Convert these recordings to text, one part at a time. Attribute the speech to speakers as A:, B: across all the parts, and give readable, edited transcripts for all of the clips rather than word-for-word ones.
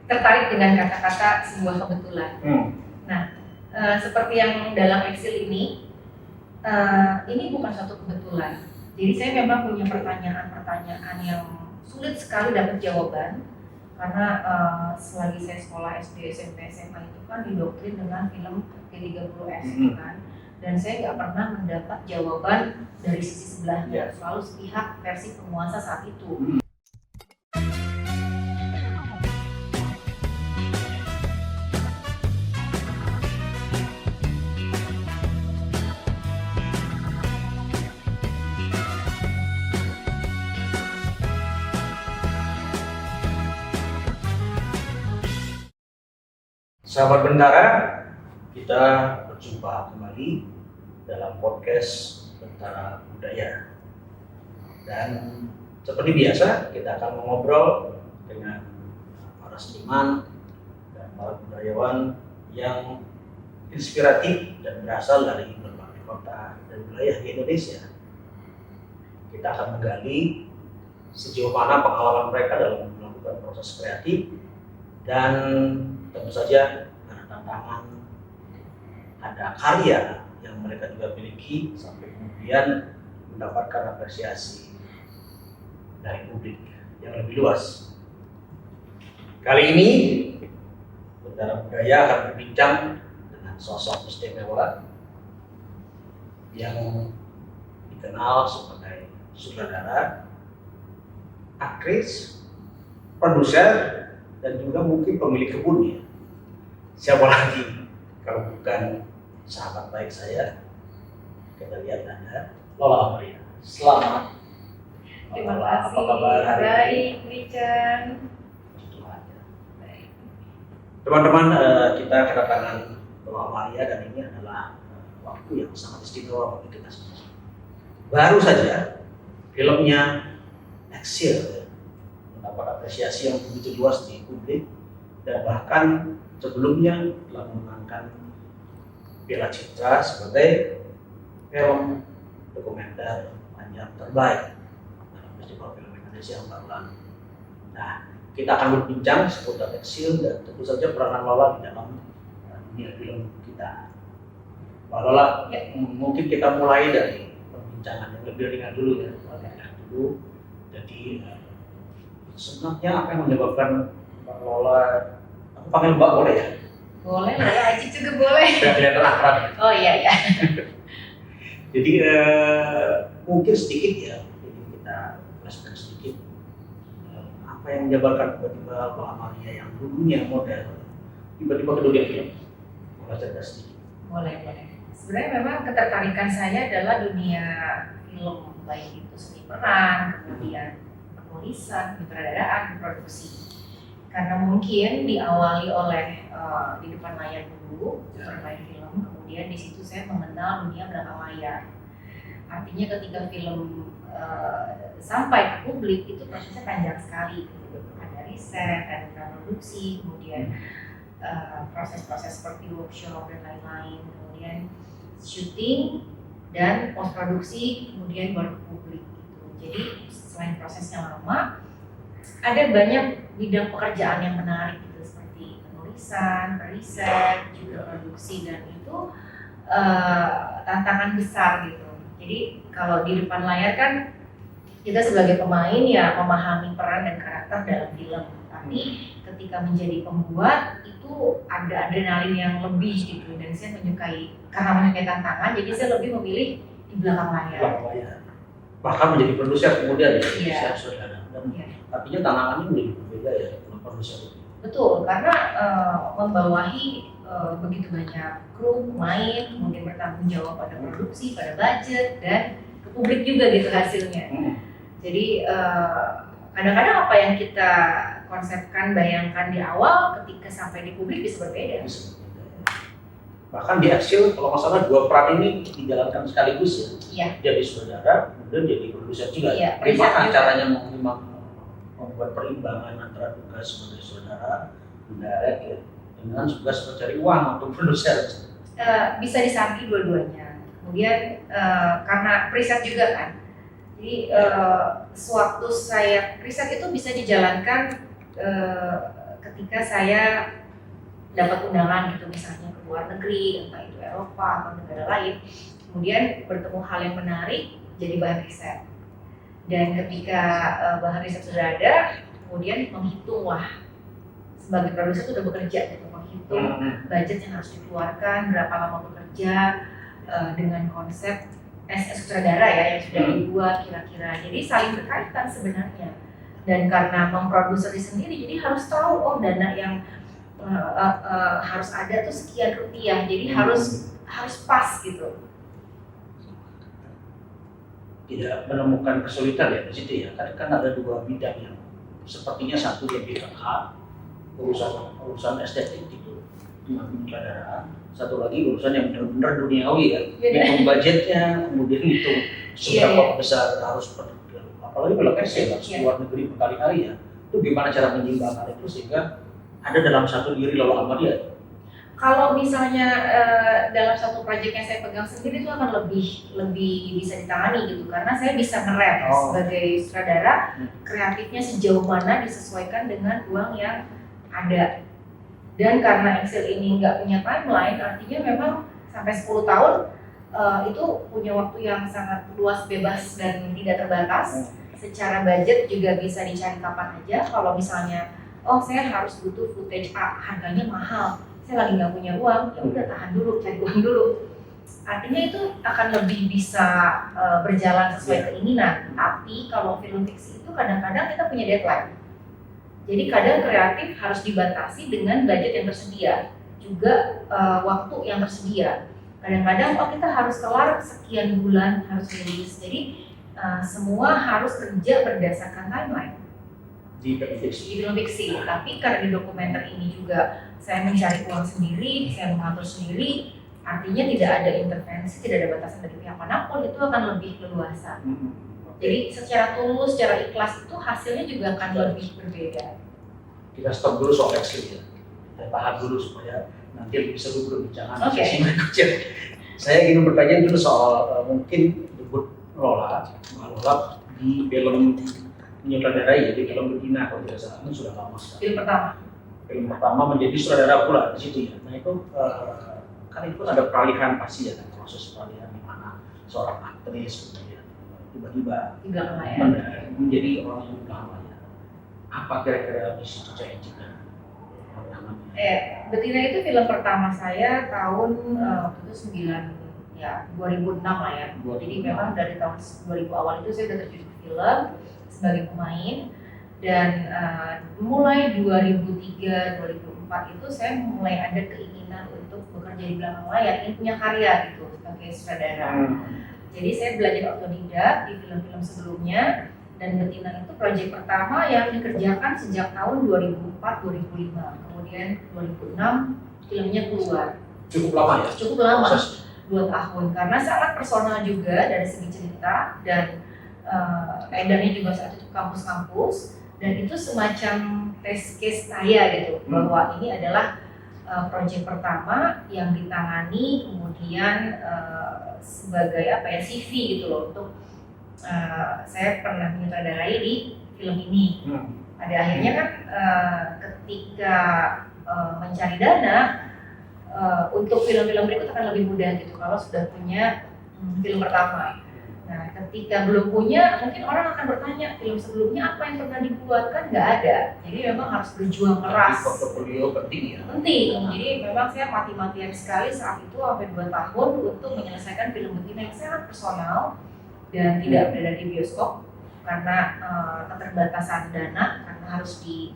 A: tertarik dengan kata-kata sebuah kebetulan. Nah, seperti yang dalam Excel ini bukan suatu kebetulan. Jadi saya memang punya pertanyaan-pertanyaan yang sulit sekali dapat jawaban karena selagi saya sekolah SD, SMP, SMA itu kan didoktrin dengan film G30S kan, dan saya nggak pernah mendapat jawaban dari sisi sebelahnya, selalu sepihak versi penguasa saat itu.
B: Sahabat Bentara, kita berjumpa kembali dalam podcast Bentara Budaya. Dan seperti biasa, kita akan mengobrol dengan para seniman dan para budayawan yang inspiratif dan berasal dari berbagai kota dan wilayah di Indonesia. Kita akan menggali sejauh mana pengalaman mereka dalam melakukan proses kreatif, dan tentu saja ada tantangan, ada karya yang mereka juga miliki sampai kemudian mendapatkan apresiasi dari publik yang lebih luas. Kali ini Bentara Budaya akan berbincang dengan sosok istimewa yang dikenal sebagai sutradara, aktris, produser, dan juga mungkin pemilik kebun ya. Siapa lagi kalau bukan sahabat baik saya? Kita lihat ada Lola Amalia. Selamat.
A: Terima kasih.
B: Apa kabar hari ini?
A: Baik, Richard.
B: Teman-teman, kita kedatangan Lola Amalia dan ini adalah waktu yang sangat istimewa bagi kita semua. Baru saja filmnya Excel mendapat apresiasi yang begitu luas di publik, dan bahkan sebelumnya telah memenangkan Piala Citra sebagai film dokumenter panjang terbaik dalam Festival Film Indonesia yang baru lalu. Nah, kita akan berbincang seputar Excel dan tentu saja peranan Lola di dalam dunia film kita. Mbak Lola, mungkin kita mulai dari perbincangan yang lebih ringan dulu ya. Jadi sebenarnya apa yang menyebabkan Mbak Lola, aku panggil Mbak boleh ya?
A: Boleh lah ya, Aci juga boleh.
B: Sudah kelihatan akrab.
A: Oh iya.
B: Jadi mungkin sedikit ya, jadi kita flashback sedikit. Apa yang menyebabkan tiba-tiba Mbak Amalia yang dulunya model tiba-tiba ke dunia film? Boleh cerita sedikit?
A: Boleh. Sebenarnya memang ketertarikan saya adalah dunia film, baik itu seni peran, kemudian penulisan, penyutradaraan, produksi. Karena mungkin diawali oleh di depan layar dulu, bermain film, kemudian di situ saya mengenal dunia belakang layar. Artinya ketika film sampai ke publik itu prosesnya panjang sekali. Ada riset, ada produksi, kemudian proses-proses seperti workshop dan lain-lain, kemudian syuting dan post produksi, kemudian baru ke publik gitu. Jadi selain prosesnya lama, ada banyak bidang pekerjaan yang menarik gitu, seperti penulisan, riset, juga produksi, dan itu tantangan besar gitu. Jadi kalau di depan layar kan kita sebagai pemain ya memahami peran dan karakter dalam film, tapi ketika menjadi pembuat itu ada adrenalin yang lebih gitu, dan saya karena menyukai tantangan, jadi saya lebih memilih di belakang layar.
B: Bahkan menjadi produser kemudian
A: ya,
B: saudara. Dan artinya tantangannya menjadi berbeda ya dalam produser itu.
A: Betul, karena membawahi begitu banyak kru, pemain, kemudian bertanggung jawab pada produksi, pada budget, dan ke publik juga gitu hasilnya. Jadi kadang-kadang apa yang kita konsepkan, bayangkan di awal, ketika sampai di publik bisa berbeda.
B: Bahkan di Excel kalau nggak salah 2 peran ini dijalankan sekaligus ya. Jadi saudara, kemudian jadi produser juga. Gimana caranya membuat perimbangan antara tugas sebagai saudara, mendirect ya, dengan tugas mencari uang untuk produser?
A: Bisa disambi dua-duanya. Kemudian karena preset juga kan. Jadi sewaktu saya riset itu bisa dijalankan ketika saya dapat undangan gitu misalnya ke luar negeri, entah itu Eropa atau negara lain, kemudian bertemu hal yang menarik jadi bahan riset. Dan ketika bahan riset sudah ada, kemudian menghitung sebagai produser itu udah bekerja gitu, menghitung budget yang harus dikeluarkan, berapa lama bekerja dengan konsep sutradara ya yang sudah dibuat kira-kira. Jadi saling berkaitan sebenarnya. Dan karena memproduksi sendiri, jadi harus tahu dana yang harus ada tuh sekian rupiah. Jadi harus pas gitu.
B: Tidak menemukan kesulitan ya di situ ya. Kan ada dua bidang yang sepertinya satu yang bidang hak, urusan estetik itu penyutradaraan. Satu lagi urusan yang benar-benar duniawi ya, hitung budgetnya, kemudian hitung seberapa besar harus apalagi kalau saya harus luar negeri berkali-kali ya, itu gimana cara menyeimbangkan itu sehingga ada dalam satu diri lalu Ahmadiyah.
A: Kalau misalnya dalam satu proyek yang saya pegang sendiri itu akan lebih bisa ditangani gitu, karena saya bisa ngerem sebagai sutradara kreatifnya sejauh mana disesuaikan dengan uang yang ada. Dan karena Excel ini nggak punya timeline, artinya memang sampai 10 tahun itu punya waktu yang sangat luas, bebas, dan tidak terbatas. Secara budget juga bisa dicari kapan aja. Kalau misalnya, saya harus butuh footage A, harganya mahal, saya lagi nggak punya uang, ya udah tahan dulu, cari uang dulu. Artinya itu akan lebih bisa berjalan sesuai keinginan. Tapi kalau film fiksi itu kadang-kadang kita punya deadline. Jadi kadang kreatif harus dibatasi dengan budget yang tersedia, juga waktu yang tersedia. Kadang-kadang kita harus kelar sekian bulan harus rilis. Jadi semua harus kerja berdasarkan timeline.
B: Di film fiksi.
A: Tapi karena di dokumenter ini juga saya mencari uang sendiri, saya mengatur sendiri, artinya tidak ada intervensi, tidak ada batasan dari pihak manapun, itu akan lebih leluasa. Jadi secara tulus, secara ikhlas itu hasilnya juga akan lebih berbeda.
B: Kita stop dulu soal Excel ya, kita tahan dulu supaya nanti lebih seru berbincangan sesi berikutnya. Saya ingin bertanya dulu soal mungkin debut Lola di film menyutradarai ya, di film Betina kalau tidak salah, itu sudah lama sekali. Film pertama menjadi sutradara pula di situ ya. Nah itu kan itu ada peralihan pasti ya, proses peralihan di mana seorang aktris kemudian tiba-tiba menjadi orang yang belakang layar. Apa kira-kira di situ saya juga
A: Betina itu film pertama saya tahun 2006 lah ya. Jadi memang dari tahun 2000 awal itu saya sudah terjun ke film sebagai pemain, dan mulai 2003-2004 itu saya mulai ada keinginan untuk bekerja di belakang layar, ingin punya karya gitu sebagai sutradara. Jadi saya belajar otodidak di film-film sebelumnya, dan Betina itu proyek pertama yang dikerjakan sejak tahun 2004-2005. Kemudian 2006 filmnya keluar.
B: Cukup lama ya?
A: Cukup lama, 2 tahun, karena sangat personal juga dari segi cerita, dan edarnya juga saat itu kampus-kampus, dan itu semacam test case saya gitu, bahwa ini adalah proyek pertama yang ditangani, kemudian sebagai CV gitu loh, untuk saya pernah menyutradarai di film ini. Pada akhirnya kan ketika mencari dana untuk film-film berikut akan lebih mudah gitu kalau sudah punya film pertama. Nah, ketika belum punya, mungkin orang akan bertanya, film sebelumnya apa yang pernah dibuat? Kan nggak ada. Jadi memang harus berjuang keras.
B: Portofolio penting ya?
A: Penting. Jadi memang saya mati-matian sekali saat itu sampai 2 tahun untuk menyelesaikan film Betina yang sangat personal dan tidak berada di bioskop karena keterbatasan dana, karena harus di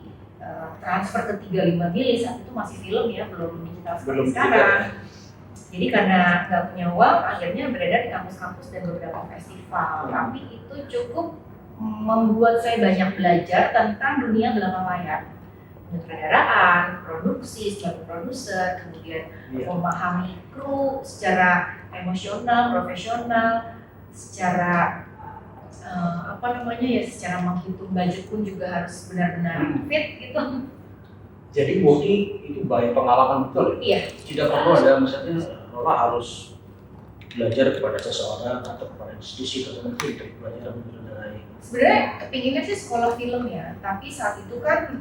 A: transfer ke 35 mili, saat itu masih film ya, belum digital seperti sekarang. Jadi karena nggak punya uang, akhirnya beredar di kampus-kampus dan beberapa festival. Tapi itu cukup membuat saya banyak belajar tentang dunia belakang layar, penyutradaraan, produksi sebagai produser, kemudian memahami kru secara emosional, profesional, secara secara menghitung budget pun juga harus benar-benar fit gitu.
B: Jadi Woki itu banyak pengalaman betul ya?
A: Iya.
B: Tidak perlu ada misalnya Lola harus belajar kepada seseorang atau kepada institusi tertentu untuk belajar menyutradarai?
A: Sebenarnya kepinginnya sih sekolah film ya, tapi saat itu kan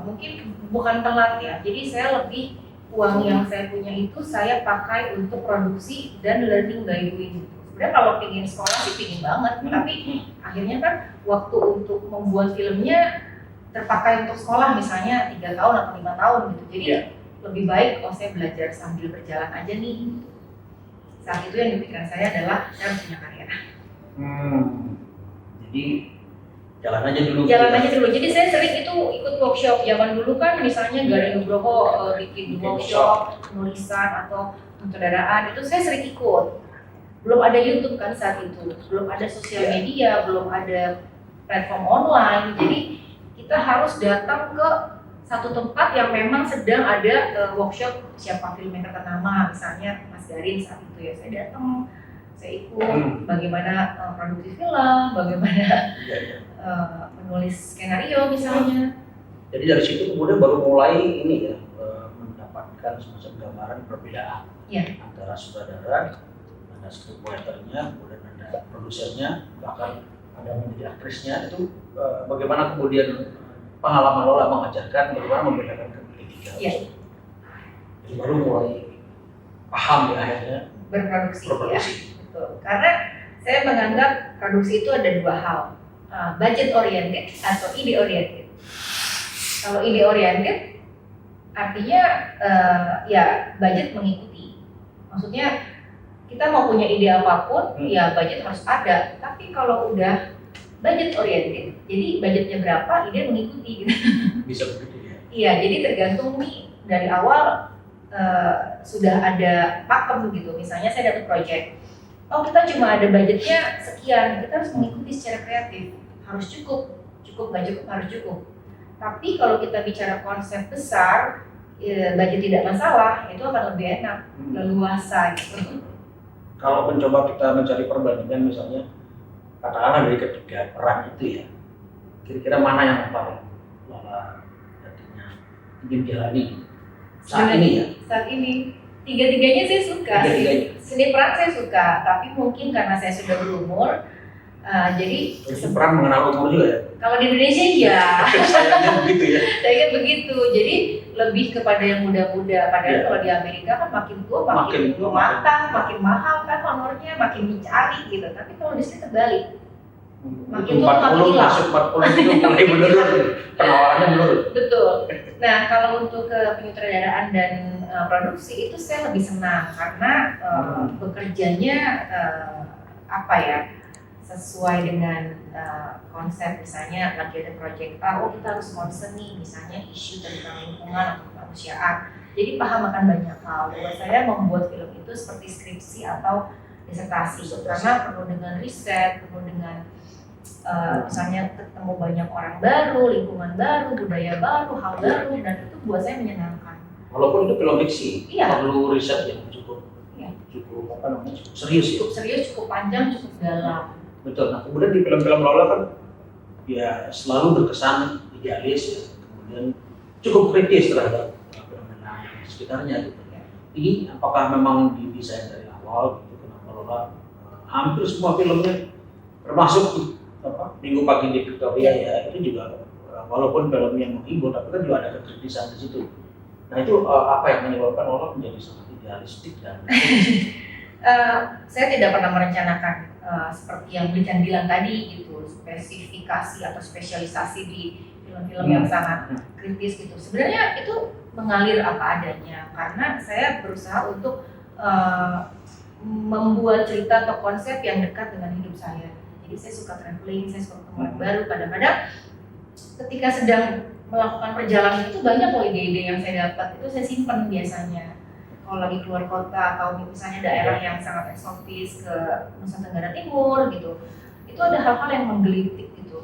A: mungkin bukan telat ya. Jadi saya lebih uang yang saya punya itu saya pakai untuk produksi dan learning by doing. Sebenarnya kalau pingin sekolah sih pingin banget, tapi akhirnya kan waktu untuk membuat filmnya terpakai untuk sekolah misalnya 3 tahun atau 5 tahun gitu. Jadi lebih baik kalau saya belajar sambil berjalan aja nih. Saat itu yang di pikiran saya adalah saya harus punya karya.
B: Jadi jalan aja dulu.
A: Jalan aja dulu. Jadi saya sering itu ikut workshop. Zaman dulu kan misalnya Garing Nugroho bikin workshop penulisan atau penyutradaraan itu saya sering ikut. Belum ada YouTube kan saat itu, belum ada sosial media, belum ada platform online. Jadi kita harus datang ke satu tempat yang memang sedang ada workshop siapa filmmaker ternama, misalnya Mas Garin saat itu ya, saya datang, saya ikut bagaimana produksi film, bagaimana menulis skenario misalnya.
B: Jadi dari situ kemudian baru mulai ini ya, mendapatkan semacam gambaran perbedaan antara sutradara, ada scriptwriter-nya, kemudian ada produsernya, bahkan ada menjadi aktrisnya. Itu bagaimana kemudian pengalaman Lola mengajarkan bagaimana membedakan ketiga. Jadi baru mulai paham ya akhirnya
A: berproduksi. Ya.
B: Berproduksi.
A: Betul. Karena saya menganggap produksi itu ada dua hal, budget oriented atau ide oriented. Kalau ide oriented artinya ya budget mengikuti. Maksudnya kita mau punya ide apapun, ya budget harus ada. Tapi kalau udah budget oriented, jadi budgetnya berapa, ide mengikuti gitu.
B: Bisa begitu ya?
A: Iya, jadi tergantung nih dari awal sudah ada pakem gitu. Misalnya saya dapat project, oh kita cuma ada budgetnya sekian, kita harus mengikuti secara kreatif. Harus cukup nggak cukup, harus cukup. Tapi kalau kita bicara konsep besar, budget tidak masalah, itu akan lebih enak, leluasa gitu.
B: Kalau mencoba kita mencari perbandingan misalnya, katakanlah dari ketiga peran itu ya, kira-kira mana yang paling Lola nantinya ingin jalani saat ini ya?
A: Saat ini tiga-tiganya saya suka. Seni peran saya suka, tapi mungkin karena saya sudah berumur, jadi
B: peran mengenal umur juga ya?
A: Kalau di Indonesia iya.
B: Sayangnya begitu ya?
A: Sayangnya begitu, jadi lebih kepada yang muda-muda. Padahal kalau di Amerika kan makin tua makin matang, makin mahal kan honornya, makin dicari gitu. Tapi kalau di sini terbalik. Makin tua makin hilang.
B: Masuk 40 itu mulai menurun, penawarannya menurun.
A: Betul. Nah kalau untuk ke penyutradaraan dan produksi itu saya lebih senang karena bekerjanya apa ya, sesuai dengan konsep. Misalnya lagi ada proyek oh kita harus concern nih misalnya isu tentang lingkungan atau kemanusiaan, jadi paham akan banyak hal. Buat saya membuat film itu seperti skripsi atau disertasi karena penuh dengan riset, penuh dengan misalnya ketemu banyak orang baru, lingkungan baru, budaya baru, hal baru, dan itu buat saya menyenangkan.
B: Walaupun itu film fiksi, perlu riset yang cukup serius ya?
A: Cukup serius, cukup panjang, cukup dalam.
B: Betul. Nah kemudian di film-film Lola kan ya selalu berkesan idealis ya, kemudian cukup kritis terhadap fenomena sekitarnya gitu. Ini apakah memang didesain dari awal gitu, kenapa Lola hampir semua filmnya termasuk Minggu Pagi di Victoria ya, itu juga walaupun filmnya menghibur tapi kan juga ada kekritisan di situ. Nah itu apa yang menyebabkan Lola menjadi sangat idealistik dan
A: saya tidak pernah merencanakan seperti yang Blijan bilang tadi gitu, spesifikasi atau spesialisasi di film-film yang sangat kritis gitu. Sebenarnya itu mengalir apa adanya karena saya berusaha untuk membuat cerita atau konsep yang dekat dengan hidup saya. Jadi saya suka traveling, saya suka ketemu orang baru. Kadang-kadang ketika sedang melakukan perjalanan itu banyak loh ide-ide yang saya dapat, itu saya simpan biasanya. Kalau lagi keluar kota atau misalnya daerah yang sangat eksotis ke Nusa Tenggara Timur gitu, itu ada hal-hal yang menggelitik gitu.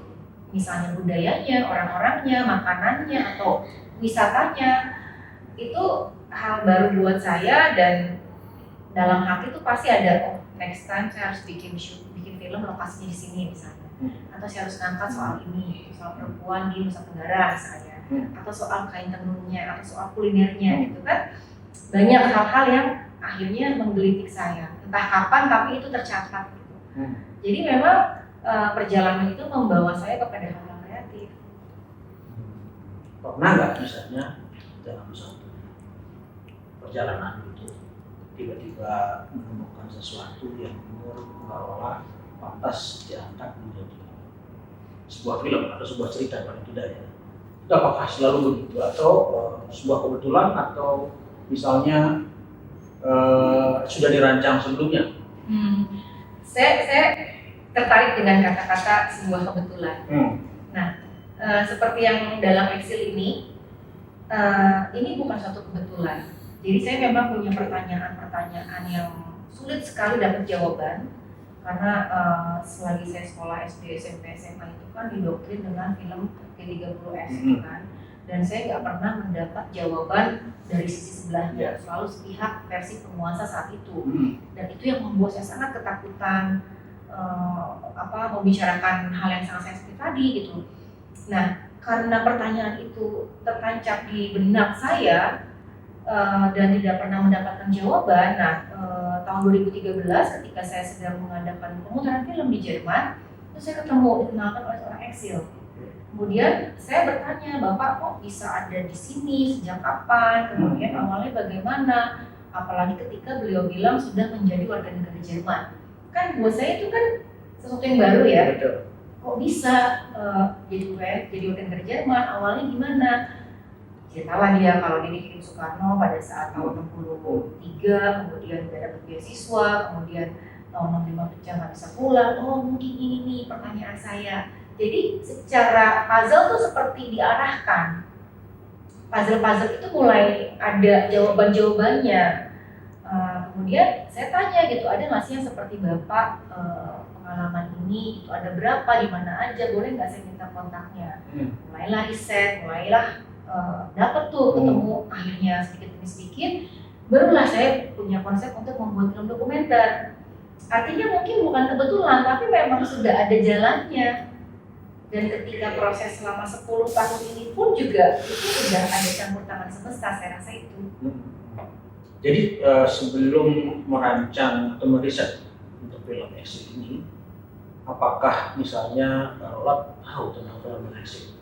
A: Misalnya budayanya, orang-orangnya, makanannya atau wisatanya, itu hal baru buat saya dan dalam hati itu pasti ada next time saya harus bikin film lokasinya di sini misalnya, atau saya harus ngangkat soal ini, soal perempuan di Nusa Tenggara misalnya, atau soal kain tenunnya, atau soal kulinernya gitu kan. Banyak hal-hal yang akhirnya menggelitik saya. Entah kapan, tapi itu tercatat. Gitu. Jadi memang perjalanan itu membawa saya kepada hal kreatif.
B: Pernah nggak misalnya dalam satu perjalanan itu tiba-tiba menemukan sesuatu yang menurut seolah pantas diangkat menjadi sebuah film atau sebuah cerita paling tidak ya? Itu apakah selalu begitu atau sebuah kebetulan atau misalnya sudah dirancang sebelumnya?
A: Saya tertarik dengan kata-kata sebuah kebetulan. Nah, seperti yang dalam Excel ini bukan suatu kebetulan. Jadi saya memang punya pertanyaan-pertanyaan yang sulit sekali dapat jawaban karena selagi saya sekolah SD, SMP, SMA itu kan didoktrin dengan film G30S kan, dan saya nggak pernah mendapat jawaban dari sisi sebelahnya, selalu sepihak versi penguasa saat itu, dan itu yang membuat saya sangat ketakutan membicarakan hal yang sangat sensitif tadi gitu. Nah, karena pertanyaan itu tertancap di benak saya dan tidak pernah mendapatkan jawaban. Nah, tahun 2013 ketika saya sedang mengadakan pemutaran film di Jerman, itu saya dikenalkan oleh seorang eksil. Kemudian saya bertanya, Bapak kok bisa ada di sini, sejak kapan, kemudian awalnya bagaimana, apalagi ketika beliau bilang sudah menjadi warga negara Jerman. Kan buat saya itu kan sesuatu yang baru ya.
B: Betul.
A: Kok bisa jadi warga negara Jerman, awalnya gimana? Ceritalah dia kalau dia dikirim Soekarno pada saat tahun 63, kemudian udah dapat beasiswa, kemudian tahun 65 pecah nggak bisa pulang. Oh mungkin ini nih pertanyaan saya. Jadi secara puzzle tuh seperti diarahkan. Puzzle itu mulai ada jawaban-jawabannya. Kemudian saya tanya gitu, ada nggak sih yang seperti Bapak pengalaman ini, itu ada berapa, di mana aja, boleh nggak saya minta kontaknya? Mulailah riset, mulailah dapat tuh ketemu akhirnya sedikit demi sedikit, barulah saya punya konsep untuk membuat film dokumenter. Artinya mungkin bukan kebetulan, tapi memang sudah ada jalannya. Dan ketika proses selama 10 tahun ini pun juga itu sudah ada campur tangan semesta, saya rasa itu.
B: Jadi sebelum merancang atau meriset untuk film Exit ini, apakah misalnya Lola tahu tentang film Exit?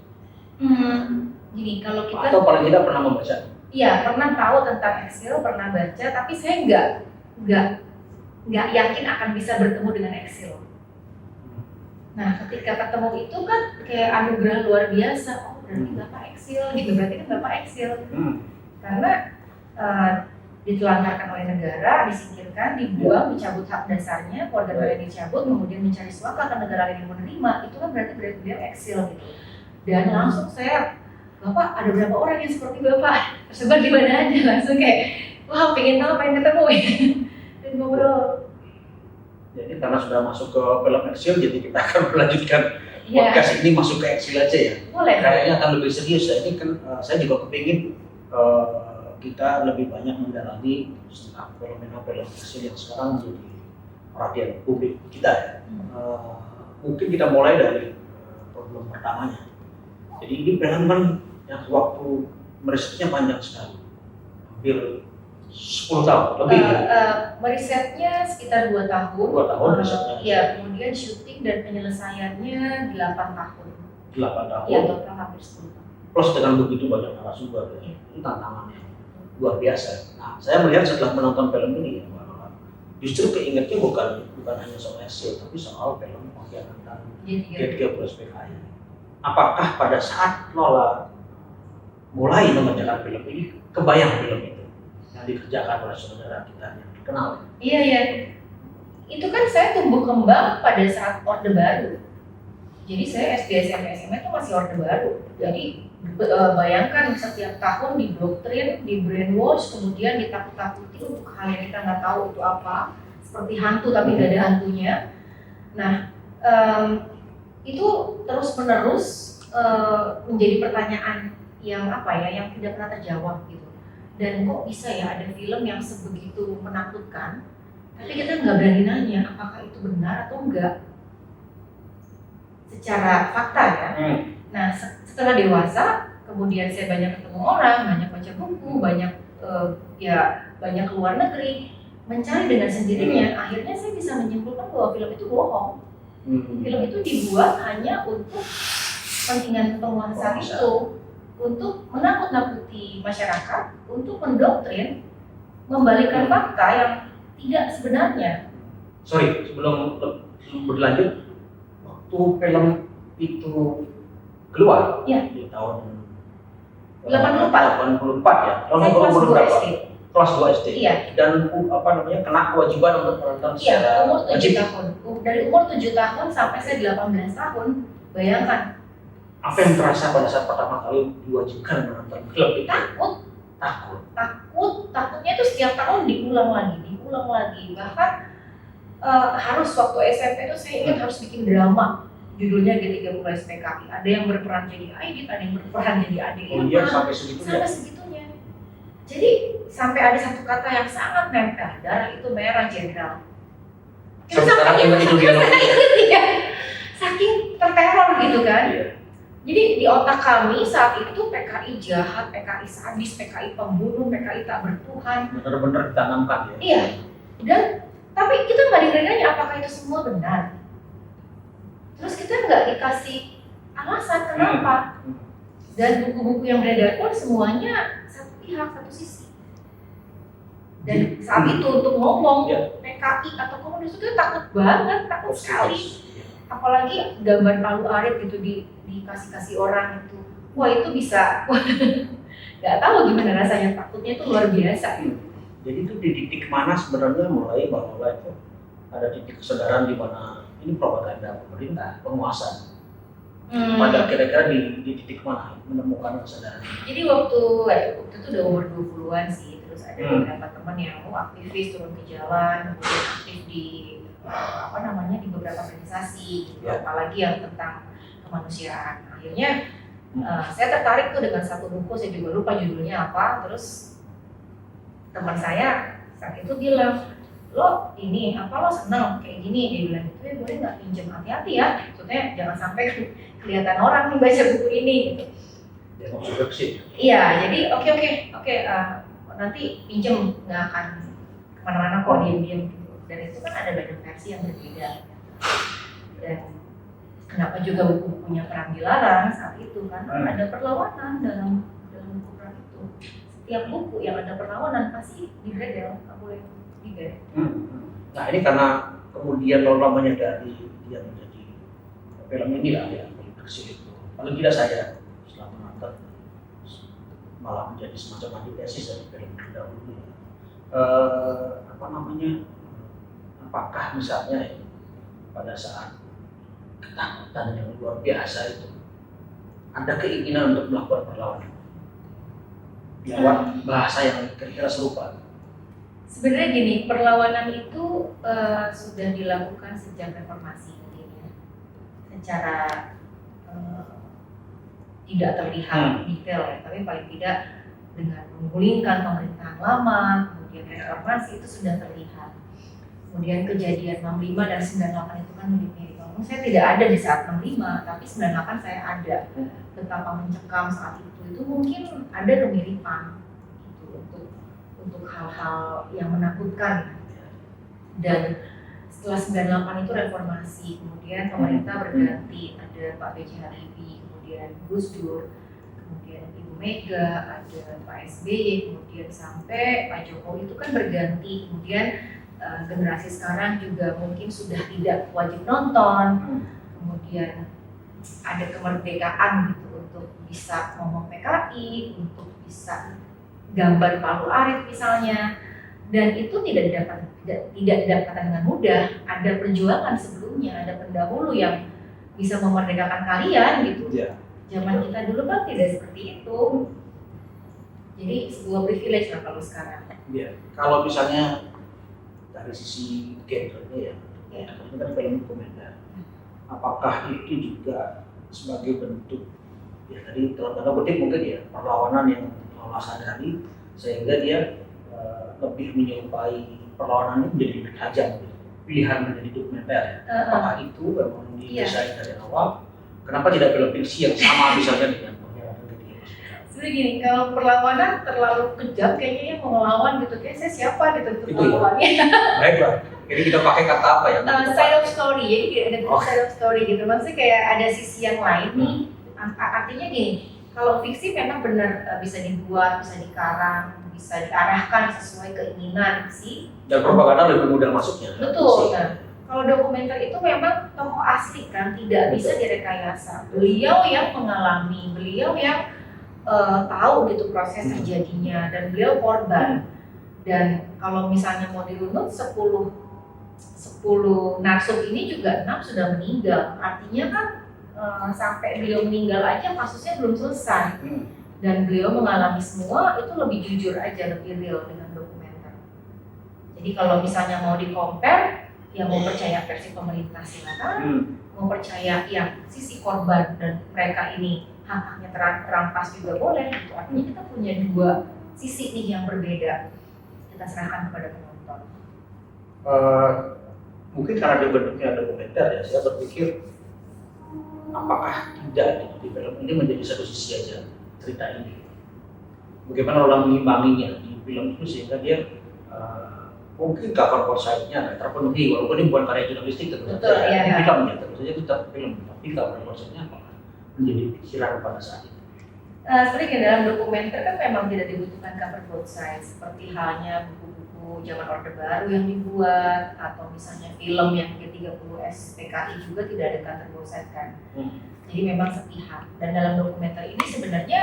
A: Gini, kalau kita
B: atau paling tidak pernah membaca?
A: Iya, pernah tahu tentang Excel, pernah baca, tapi saya nggak yakin akan bisa bertemu dengan Excel. Nah, ketika ketemu itu kan kayak anugerah luar biasa. Oh, berarti Bapak Excel, gitu. Berarti kan Bapak Excel. Karena ditelantarkan oleh negara, disingkirkan, dibuang, dicabut hak dasarnya, keluarga negara dicabut, kemudian mencari suaka ke negara lain yang menerima, itu kan berarti beliau Excel gitu. Dan langsung saya, Bapak ada berapa orang yang seperti Bapak? Tersebar di mana aja, langsung kayak, wah pengen tahu, pengen ketemu ya. Dan ngobrol.
B: Jadi karena sudah masuk ke film Excel, jadi kita akan melanjutkan podcast ini masuk ke Excel aja ya.
A: Boleh.
B: Kayaknya akan lebih serius ya. Ini kan saya juga kepingin kita lebih banyak mendalami tentang fenomena-fenomena Excel yang sekarang menjadi perhatian publik kita ya. Mungkin kita mulai dari problem pertamanya. Jadi ini film kan yang waktu merisetnya panjang sekali, hampir 10 tahun lebih ya?
A: Merisetnya sekitar 2 tahun.
B: 2 tahun risetnya?
A: Iya, kemudian syuting dan penyelesaiannya 8 tahun.
B: 8 tahun?
A: Iya, total hampir 10 tahun.
B: Plus dengan begitu banyak narasumber ya, itu tantangannya luar biasa. Nah, saya melihat setelah menonton film ini ya, justru keingetnya bukan hanya soal Excel, tapi soal film pengkhianatan G30S Apakah pada saat Lola mulai mengerjakan film ini, kebayang film itu yang dikerjakan oleh saudara kita yang dikenal?
A: Iya. Itu kan saya tumbuh kembang pada saat Orde Baru. Jadi saya SD, SMP, SMA itu masih Orde Baru. Jadi bayangkan setiap tahun didoktrin, di brainwash, kemudian ditakut-takuti untuk hal yang kita nggak tahu itu apa, seperti hantu tapi nggak ada hantunya. Nah, itu terus-menerus menjadi pertanyaan yang yang tidak pernah terjawab gitu. Dan kok bisa ya ada film yang sebegitu menakutkan, tapi kita nggak berani nanya apakah itu benar atau enggak secara fakta ya. Nah, setelah dewasa, kemudian saya banyak ketemu orang, banyak baca buku, banyak ya banyak ke luar negeri mencari dengan sendirinya. Akhirnya saya bisa menyimpulkan bahwa film itu bohong. Film itu dibuat hanya untuk kepentingan penguasa itu, untuk menakut-nakuti masyarakat, untuk mendoktrin, membalikan fakta yang tidak sebenarnya.
B: Sorry, sebelum berlanjut, waktu film itu keluar di tahun
A: 84
B: ya. Tahun
A: saya kelas 2 SD.
B: Kelas 2 SD.
A: Iya.
B: Dan kena kewajiban untuk menonton secara
A: umur 7
B: wajib.
A: tahun. Dari umur 7 tahun sampai saya 18 tahun. Bayangkan.
B: Apa yang terasa pada saat pertama kali diwajibkan menonton film itu?
A: Takutnya itu setiap tahun diulang lagi. Bahkan harus waktu SMP itu saya ingat harus bikin drama. Judulnya G30 SPKI. Ada yang berperan jadi Aidit, ada yang berperan jadi adik.
B: Oh iya, sampai segitunya.
A: Jadi sampai ada satu kata yang sangat nempel, darah itu merah jenderal. Saking terteror gitu kan. Iya. Jadi di otak kami saat itu PKI jahat, PKI sadis, PKI pembunuh, PKI tak bertuhan.
B: Benar-benar ditanamkan ya.
A: Iya. Dan tapi kita nggak ditanya apakah itu semua benar. Terus kita nggak dikasih alasan kenapa. Dan buku-buku yang beredar pun semuanya satu pihak, satu sisi. Dan saat itu untuk ngomong PKI atau komunis itu takut sekali. Apalagi gambar Palu Arit gitu dikasih orang itu. Wah itu bisa, nggak tahu gimana rasanya, takutnya itu luar biasa.
B: Jadi itu di titik mana sebenarnya mulai bahwa itu ada titik kesadaran di mana ini propaganda pemerintah, penguasa. Pada kira-kira di titik mana menemukan kesadaran? Jadi
A: waktu itu udah umur 20-an sih, terus ada beberapa teman yang aktivis turun ke jalan, kemudian aktif di di beberapa organisasi, apalagi yang tentang kemanusiaan. Akhirnya saya tertarik tuh dengan satu buku, saya juga lupa judulnya apa. Terus teman saya saat itu bilang, lo seneng kayak gini? Dia bilang gitu, ya boleh nggak pinjam, hati-hati ya, maksudnya jangan sampai kelihatan orang nih baca buku ini gitu. Iya, jadi oke, nanti pinjam, nggak akan kemana-mana kok, diam-diam gitu. Dan itu kan ada banyak versi yang berbeda. Dan kenapa juga buku-bukunya perang dilarang saat itu, karena ada perlawanan dalam buku perang itu. Setiap buku yang ada perlawanan pasti digredel, nggak boleh digredel.
B: Nah ini karena kemudian lamanya dari dia menjadi film ini lah ya, Bersih itu. Paling tidak saya setelah menonton malah menjadi semacam antitesis dari film terdahulu. Apakah misalnya pada saat ketakutan yang luar biasa itu ada keinginan untuk melakukan perlawanan lewat bahasa yang kira-kira serupa?
A: Sebenarnya gini, perlawanan itu sudah dilakukan sejak reformasi mungkin ya, secara tidak terlihat detail ya, tapi paling tidak dengan menggulingkan pemerintahan lama, kemudian reformasi itu sudah terlihat. Kemudian kejadian 65 dan 98 itu kan mirip-mirip. Walaupun saya tidak ada di saat 65, tapi 98 saya ada. Betapa mencekam saat itu mungkin ada kemiripan gitu, untuk hal-hal yang menakutkan. Dan setelah 98 itu reformasi, kemudian pemerintah berganti, ada Pak B.J. Habibie, kemudian Gus Dur, kemudian Ibu Mega, ada Pak SBY, kemudian sampai Pak Jokowi itu kan berganti. Kemudian generasi sekarang juga mungkin sudah tidak wajib nonton, kemudian ada kemerdekaan gitu untuk bisa ngomong PKI, untuk bisa gambar Palu Arit misalnya, dan itu tidak didapatkan dengan mudah. Ada perjuangan sebelumnya, ada pendahulu yang bisa memerdekakan kalian gitu. Zaman kita dulu kan tidak seperti itu, jadi sebuah privilege lah kalau sekarang.
B: Kalau misalnya dari sisi genrenya ini kan film dokumenter. Apakah itu juga sebagai bentuk tadi dalam tanda kutip mungkin perlawanan yang Allah sadari sehingga dia lebih menyerupai perlawanan itu menjadi lebih tajam pilihan menjadi dokumenter apakah itu memang didesain dari awal? Kenapa tidak film fiksi yang sama misalnya dengan perlawanan ketika?
A: Sebenarnya gini, kalau perlawanan terlalu kejam, kayaknya yang mau ngelawan gitu, kayak saya siapa gitu untuk
B: Itu ya.
A: melawannya.
B: Baiklah. Jadi kita pakai kata apa ya?
A: Side of story, jadi kayak ada side of story gitu. Maksudnya kayak ada sisi yang lain nih. Artinya gini, kalau fiksi memang benar bisa dibuat, bisa dikarang, bisa diarahkan sesuai keinginan si.
B: Dan propaganda lebih mudah masuknya.
A: Betul. Nah, kalau dokumenter itu memang tokoh asli kan, tidak bisa direkayasa. Beliau yang mengalami, beliau yang tahu gitu proses terjadinya, dan beliau korban. Dan kalau misalnya mau dirunut 10 narsum ini juga 6 sudah meninggal. Artinya kan sampai beliau meninggal aja kasusnya belum selesai. Dan beliau mengalami semua, itu lebih jujur aja, lebih real dengan dokumenter. Jadi kalau misalnya mau di-compare, ya mau percaya versi pemerintah silakan, mau percaya yang sisi korban dan mereka ini hak-haknya terampas juga boleh. Gitu. Artinya kita punya dua sisi nih yang berbeda. Kita serahkan kepada penonton.
B: Mungkin karena dia bentuknya dokumenter ya, saya berpikir apakah tidak di film ini menjadi satu sisi aja cerita ini. Bagaimana orang mengimbanginya di film itu sehingga dia mungkin cover side-nya terpenuhi, walaupun ini bukan karya jurnalistik tentu saja. Ini film ya, tentu saja itu tetap film, tapi cover side-nya apakah menjadi pikiran pada saat itu?
A: Sering dalam dokumenter kan memang tidak dibutuhkan cover both sides, seperti halnya buku-buku zaman Orde Baru yang dibuat, atau misalnya film yang G30S PKI juga tidak ada cover both side kan. Jadi memang sepihak. Dan dalam dokumenter ini sebenarnya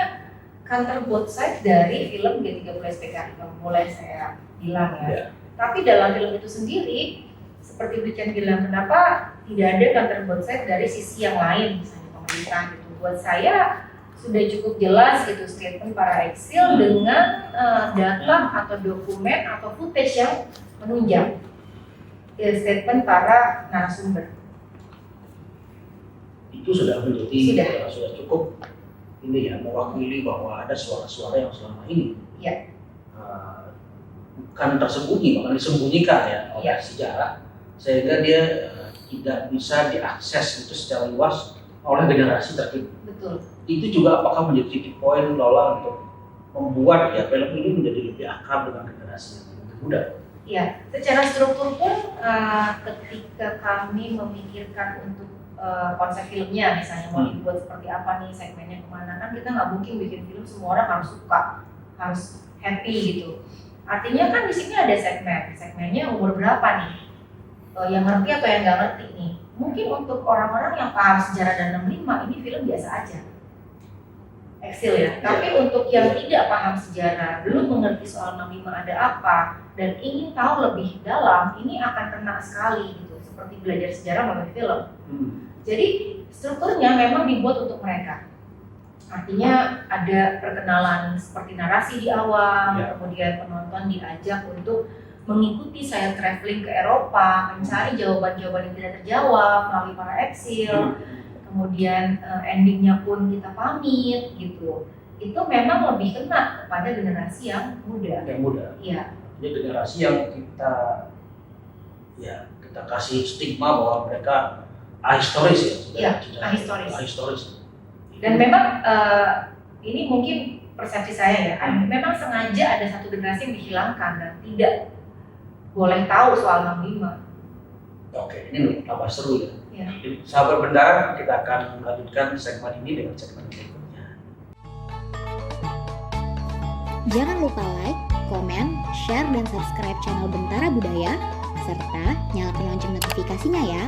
A: counter both side dari film G30S PKI yang mulai saya bilang ya. Tapi dalam film itu sendiri, seperti Brian bilang, kenapa tidak ada counter both side dari sisi yang lain, misalnya pemerintah gitu. Buat saya sudah cukup jelas gitu statement para eksil dengan data atau dokumen atau footage yang menunjang statement para narasumber. Itu sudah menjadi sudah cukup ini ya, mewakili bahwa ada suara-suara yang selama ini bukan tersembunyi, bahkan disembunyikan ya oleh sejarah, sehingga dia tidak bisa diakses itu secara luas oleh generasi terkini. Betul. Itu juga apakah menjadi titik poin Lola untuk membuat ya film ini menjadi lebih akrab dengan generasi yang lebih muda? Iya, secara struktur pun ketika kami memikirkan untuk konsep filmnya, misalnya mau dibuat seperti apa nih, segmennya kemana, kan kita nggak mungkin bikin film semua orang harus suka, harus happy gitu. Artinya kan di sini ada segmennya umur berapa nih, yang ngerti atau yang nggak ngerti nih. Mungkin untuk orang-orang yang paham sejarah dan 65 ini film biasa aja, eksil ya. Tapi untuk yang tidak paham sejarah, belum mengerti soal 65 ada apa, dan ingin tahu lebih dalam, ini akan kena sekali gitu, seperti belajar sejarah melalui film. Jadi strukturnya memang dibuat untuk mereka. Artinya ada perkenalan seperti narasi di awal, kemudian penonton diajak untuk mengikuti saya traveling ke Eropa, mencari jawaban-jawaban yang tidak terjawab melalui para eksil. Kemudian endingnya pun kita pamit gitu. Itu memang lebih kena kepada generasi yang muda. Yang muda. Iya. Jadi generasi yang kita kasih stigma bahwa mereka ahistoris ya. Iya, ahistoris. Dan memang ini mungkin persepsi saya ya, memang sengaja ada satu generasi yang dihilangkan dan tidak boleh tahu soal 65. Oke, ini tambah seru ya. Jadi, sahabat Bentara, kita akan melanjutkan segmen ini dengan segmen berikutnya.
C: Jangan lupa like, komen, share, dan subscribe channel Bentara Budaya, serta nyalakan lonceng notifikasinya ya.